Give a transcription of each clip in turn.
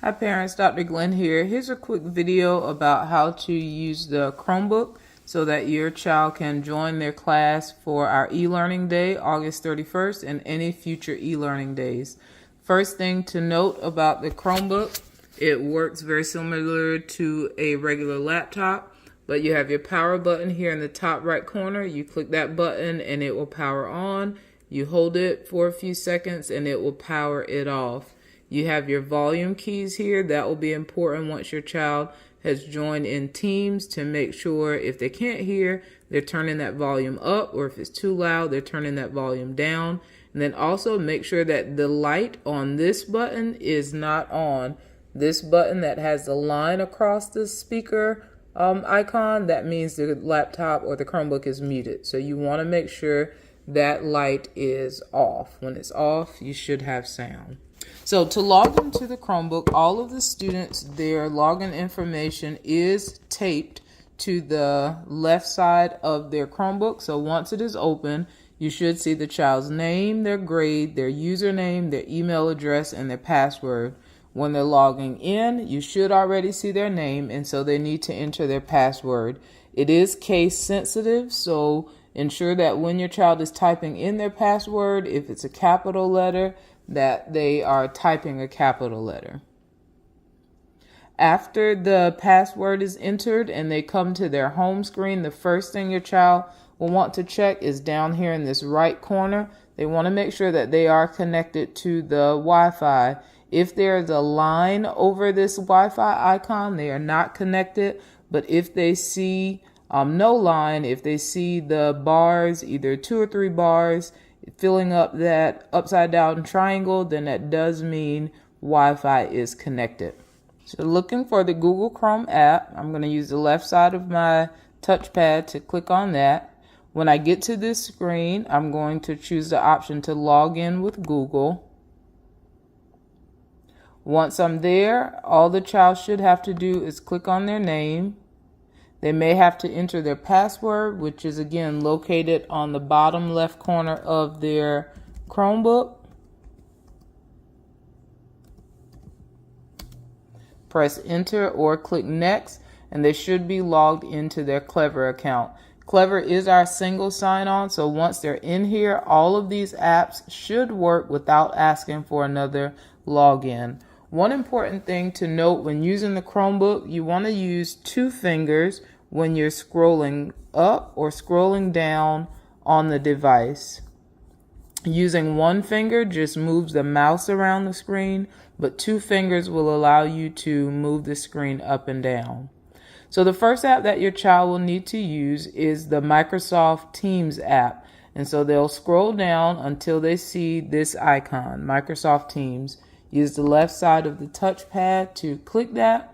Hi parents, Dr. Glenn here. Here's a quick video about how to use the Chromebook so that your child can join their class for our e-learning day, August 31st, and any future e-learning days. First thing to note about the Chromebook, it works very similar to a regular laptop, but you have your power button here in the top right corner. You click that button and it will power on. You hold it for a few seconds and it will power it off. You have your volume keys here. That will be important once your child has joined in Teams to make sure if they can't hear, they're turning that volume up, or if it's too loud, they're turning that volume down. And then also make sure that the light on this button is not on. This button that has the line across the speaker icon, that means the laptop or the Chromebook is muted. So you want to make sure that light is off. When it's off, you should have sound. So to log into the Chromebook, all of the students, their login information is taped to the left side of their Chromebook. So once it is open, you should see the child's name, their grade, their username, their email address, and their password. When they're logging in, you should already see their name, and so they need to enter their password. It is case sensitive, so ensure that when your child is typing in their password, if it's a capital letter, that they are typing a capital letter. After the password is entered and they come to their home screen, the first thing your child will want to check is down here in this right corner. They want to make sure that they are connected to the Wi-Fi. If there's a line over this Wi-Fi icon, they are not connected. But if they see no line, if they see the bars, either 2 or 3 bars, filling up that upside down triangle, then that does mean Wi-Fi is connected. So looking for the Google Chrome app, I'm going to use the left side of my touchpad to click on that. When I get to this screen, I'm going to choose the option to log in with Google. Once I'm there, all the child should have to do is click on their name. They may have to enter their password, which is again located on the bottom left corner of their Chromebook. Press enter or click next, and they should be logged into their Clever account. Clever is our single sign-on, so once they're in here, all of these apps should work without asking for another login. One important thing to note when using the Chromebook, you want to use 2 fingers when you're scrolling up or scrolling down on the device. Using 1 finger just moves the mouse around the screen, but 2 fingers will allow you to move the screen up and down. So the first app that your child will need to use is the Microsoft Teams app. And so they'll scroll down until they see this icon, Microsoft Teams. Use the left side of the touchpad to click that.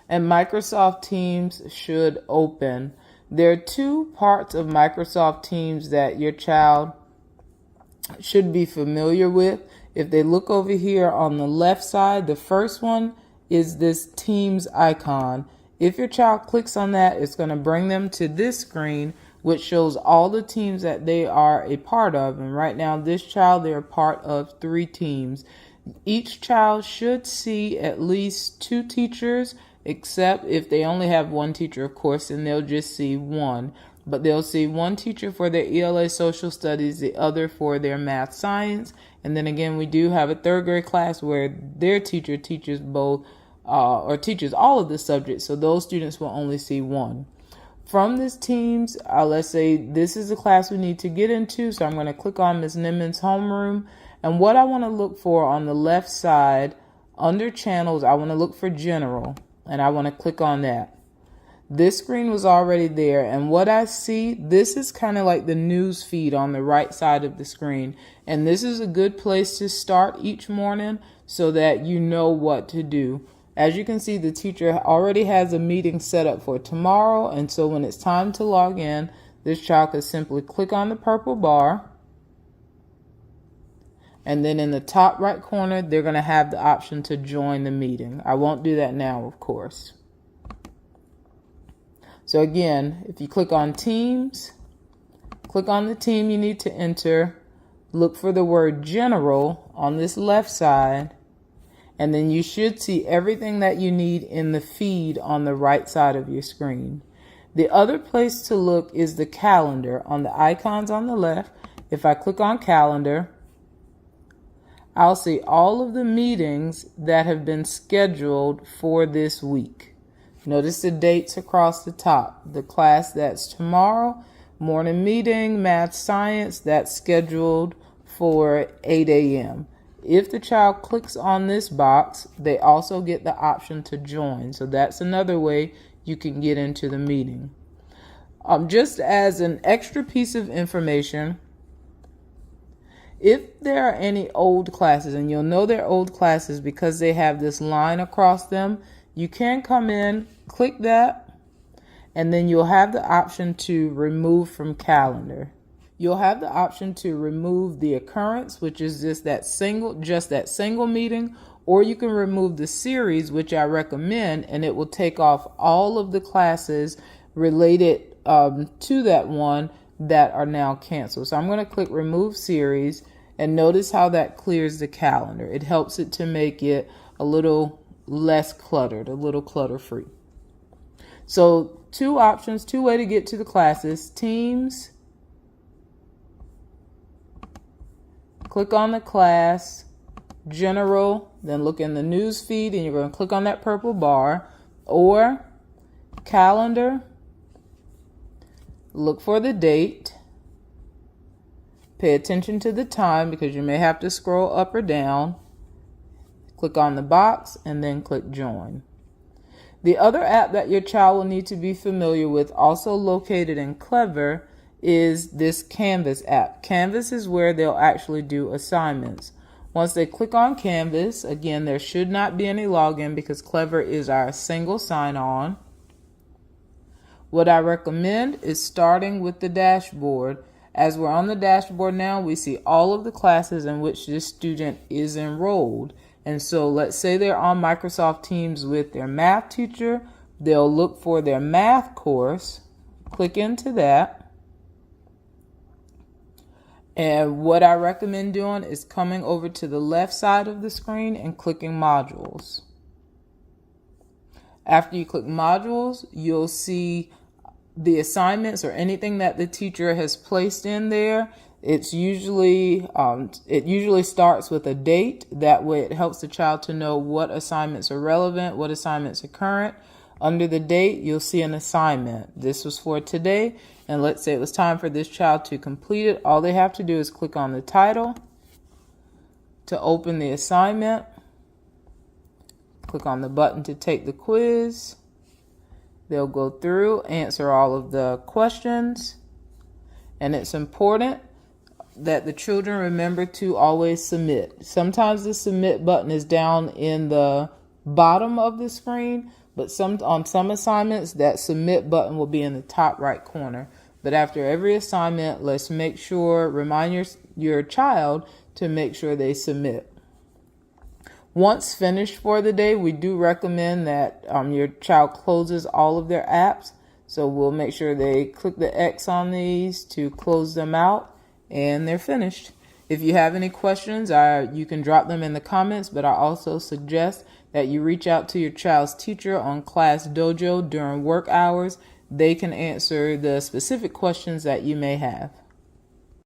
And Microsoft Teams should open. There are 2 parts of Microsoft Teams that your child should be familiar with. If they look over here on the left side, the first one is this Teams icon. If your child clicks on that, it's going to bring them to this screen, which shows all the teams that they are a part of. And right now, this child, they're a part of 3 teams. Each child should see at least 2 teachers, except if they only have 1 teacher, of course, and they'll just see 1. But they'll see 1 teacher for their ELA social studies, the other for their math science. And then again, we do have a 3rd grade class where their teacher teaches both or teaches all of the subjects. So those students will only see 1. From this Teams, let's say this is the class we need to get into. So I'm going to click on Ms. Nimmons' homeroom. And what I want to look for on the left side under channels, I want to look for general. And I want to click on that. This screen was already there, and what I see, this is kind of like the news feed on the right side of the screen. And this is a good place to start each morning so that you know what to do. As you can see, the teacher already has a meeting set up for tomorrow, and so when it's time to log in, this child could simply click on the purple bar. And then in the top right corner, they're going to have the option to join the meeting. I won't do that now, of course. So again, if you click on Teams, Click on the team you need to enter. Look for the word general on this left side, and then you should see everything that you need in the feed on the right side of your screen. The other place to look is the calendar on the icons on the left. If I click on calendar, I'll see all of the meetings that have been scheduled for this week. Notice the dates across the top. The class that's tomorrow, morning meeting, math, science, that's scheduled for 8 a.m. If the child clicks on this box, they also get the option to join. So that's another way you can get into the meeting. Just as an extra piece of information, if there are any old classes, and you'll know they're old classes because they have this line across them, you can come in, click that, and then you'll have the option to remove from calendar. You'll have the option to remove the occurrence, which is just that single meeting, or you can remove the series, which I recommend, and it will take off all of the classes related to that one that are now canceled. So I'm going to click remove series, and notice how that clears the calendar. It helps it to make it a little less cluttered, a little clutter free. So two options, two ways to get to the classes: Teams, click on the class, General, then look in the news feed and you're going to click on that purple bar, or Calendar, look for the date, pay attention to the time because you may have to scroll up or down, click on the box, and then click Join. The other app that your child will need to be familiar with, also located in Clever, is this Canvas app. Canvas is where they'll actually do assignments. Once they click on Canvas, again, there should not be any login because Clever is our single sign-on. What I recommend is starting with the dashboard. As we're on the dashboard now, we see all of the classes in which this student is enrolled. And so let's say they're on Microsoft Teams with their math teacher. They'll look for their math course, click into that. And what I recommend doing is coming over to the left side of the screen and clicking modules. After you click modules, you'll see the assignments or anything that the teacher has placed in there. It usually starts with a date. That way it helps the child to know what assignments are relevant, what assignments are current. Under the date, you'll see an assignment. This was for today, and let's say it was time for this child to complete it. All they have to do is click on the title to open the assignment. Click on the button to take the quiz. They'll go through, answer all of the questions, and it's important that the children remember to always submit. Sometimes the submit button is down in the bottom of the screen, but on some assignments, that submit button will be in the top right corner. But after every assignment, let's make sure, remind your child to make sure they submit. Once finished for the day, we do recommend that your child closes all of their apps. So we'll make sure they click the X on these to close them out, and they're finished. If you have any questions, you can drop them in the comments, but I also suggest that you reach out to your child's teacher on Class Dojo during work hours. They can answer the specific questions that you may have.